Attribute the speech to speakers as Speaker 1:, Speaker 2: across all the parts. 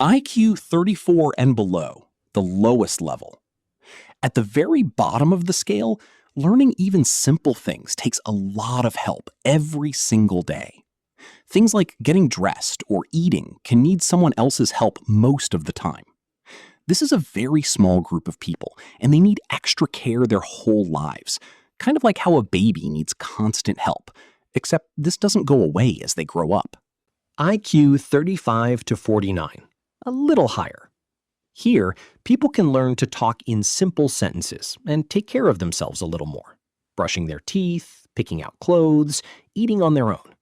Speaker 1: IQ 34 and below, the lowest level. At the very bottom of the scale, learning even simple things takes a lot of help every single day. Things like getting dressed or eating can need someone else's help most of the time. This is a very small group of people, and they need extra care their whole lives, kind of like how a baby needs constant help, except this doesn't go away as they grow up.
Speaker 2: IQ 35 to 49, a little higher. Here, people can learn to talk in simple sentences and take care of themselves a little more, brushing their teeth, picking out clothes, eating on their own.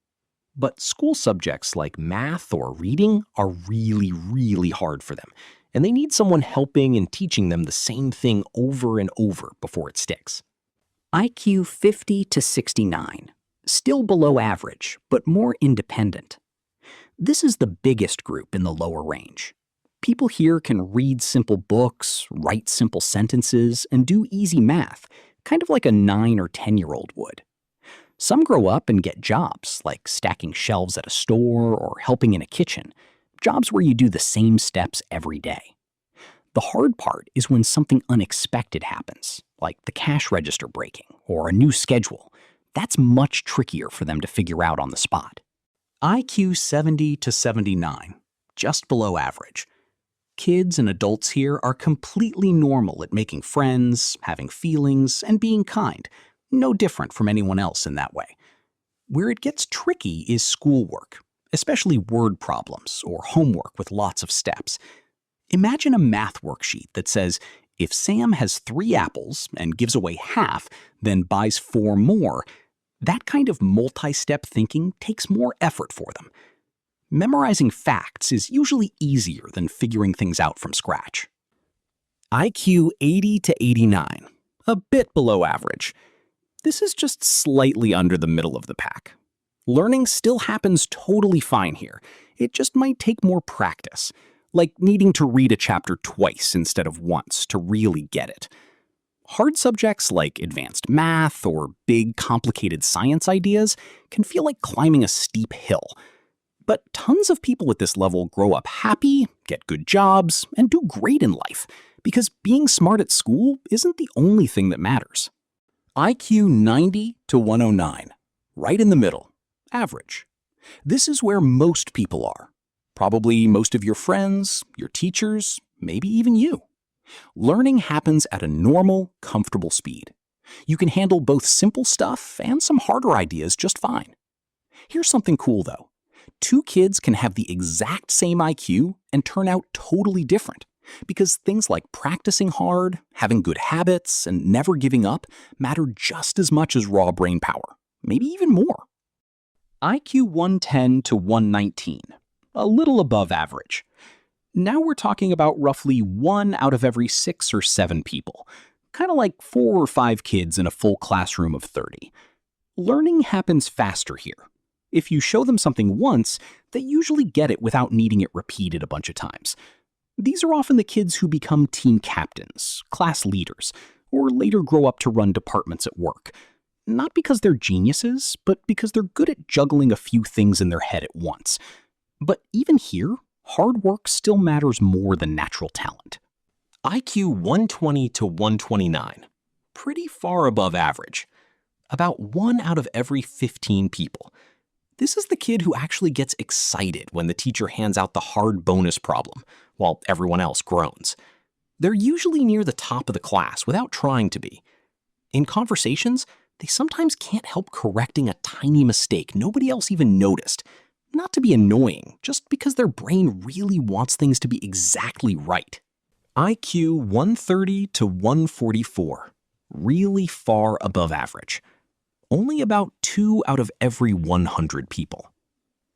Speaker 2: But school subjects like math or reading are really, really hard for them, and they need someone helping and teaching them the same thing over and over before it sticks.
Speaker 3: IQ 50 to 69, still below average, but more independent. This is the biggest group in the lower range. People here can read simple books, write simple sentences, and do easy math, kind of like a 9 or 10-year-old would. Some grow up and get jobs, like stacking shelves at a store or helping in a kitchen, jobs where you do the same steps every day. The hard part is when something unexpected happens, like the cash register breaking or a new schedule. That's much trickier for them to figure out on the spot.
Speaker 1: IQ 70 to 79, just below average. Kids and adults here are completely normal at making friends, having feelings, and being kind, no different from anyone else in that way. Where it gets tricky is schoolwork, especially word problems or homework with lots of steps. Imagine a math worksheet that says, if Sam has 3 apples and gives away half, then buys 4 more. That kind of multi-step thinking takes more effort for them. Memorizing facts is usually easier than figuring things out from scratch. IQ 80 to 89, a bit below average. This is just slightly under the middle of the pack. Learning still happens totally fine here. It just might take more practice, like needing to read a chapter twice instead of once to really get it. Hard subjects like advanced math or big, complicated science ideas can feel like climbing a steep hill. But tons of people at this level grow up happy, get good jobs, and do great in life, because being smart at school isn't the only thing that matters. IQ 90 to 109, right in the middle, average. This is where most people are. Probably most of your friends, your teachers, maybe even you. Learning happens at a normal, comfortable speed. You can handle both simple stuff and some harder ideas just fine. Here's something cool though. 2 kids can have the exact same IQ and turn out totally different, because things like practicing hard, having good habits, and never giving up matter just as much as raw brain power, maybe even more. IQ 110 to 119, a little above average. Now we're talking about roughly 1 out of every 6 or 7 people, kind of like 4 or 5 kids in a full classroom of 30. Learning happens faster here. If you show them something once, they usually get it without needing it repeated a bunch of times. These are often the kids who become team captains, class leaders, or later grow up to run departments at work. Not because they're geniuses, but because they're good at juggling a few things in their head at once. But even here, hard work still matters more than natural talent. IQ 120 to 129, pretty far above average. About 1 out of every 15 people. This is the kid who actually gets excited when the teacher hands out the hard bonus problem, while everyone else groans. They're usually near the top of the class without trying to be. In conversations, they sometimes can't help correcting a tiny mistake nobody else even noticed. Not to be annoying, just because their brain really wants things to be exactly right. IQ 130 to 144, really far above average. Only about 2 out of every 100 people.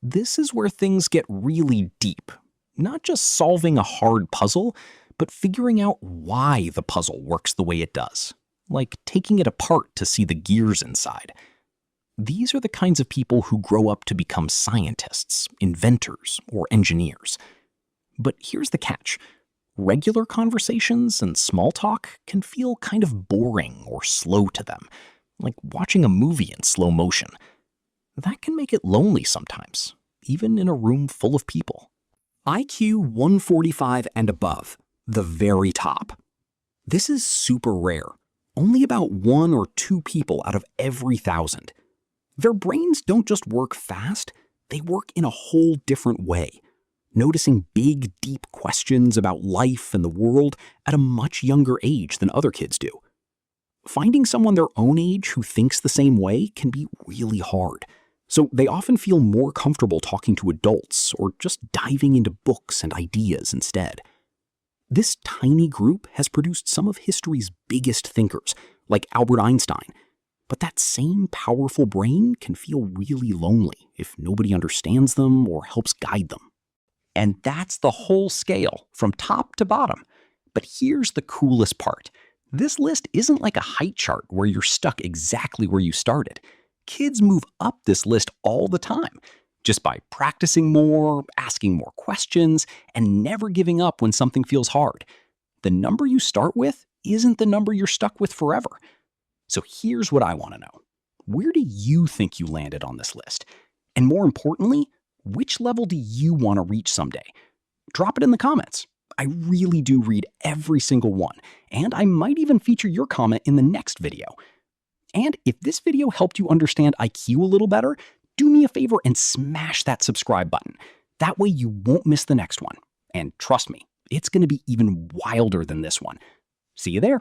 Speaker 1: This is where things get really deep. Not just solving a hard puzzle, but figuring out why the puzzle works the way it does. Like taking it apart to see the gears inside. These are the kinds of people who grow up to become scientists, inventors, or engineers. But here's the catch. Regular conversations and small talk can feel kind of boring or slow to them. Like watching a movie in slow motion. That can make it lonely sometimes, even in a room full of people.
Speaker 3: IQ 145 and above, the very top. This is super rare. Only about 1 or 2 people out of every 1,000. Their brains don't just work fast, they work in a whole different way, noticing big, deep questions about life and the world at a much younger age than other kids do. Finding someone their own age who thinks the same way can be really hard, so they often feel more comfortable talking to adults or just diving into books and ideas instead. This tiny group has produced some of history's biggest thinkers, like Albert Einstein, but that same powerful brain can feel really lonely if nobody understands them or helps guide them.
Speaker 2: And that's the whole scale, from top to bottom. But here's the coolest part. This list isn't like a height chart where you're stuck exactly where you started. Kids move up this list all the time, just by practicing more, asking more questions, and never giving up when something feels hard. The number you start with isn't the number you're stuck with forever. So here's what I want to know. Where do you think you landed on this list? And more importantly, which level do you want to reach someday? Drop it in the comments. I really do read every single one, and I might even feature your comment in the next video. And if this video helped you understand IQ a little better, do me a favor and smash that subscribe button. That way you won't miss the next one. And trust me, it's going to be even wilder than this one. See you there.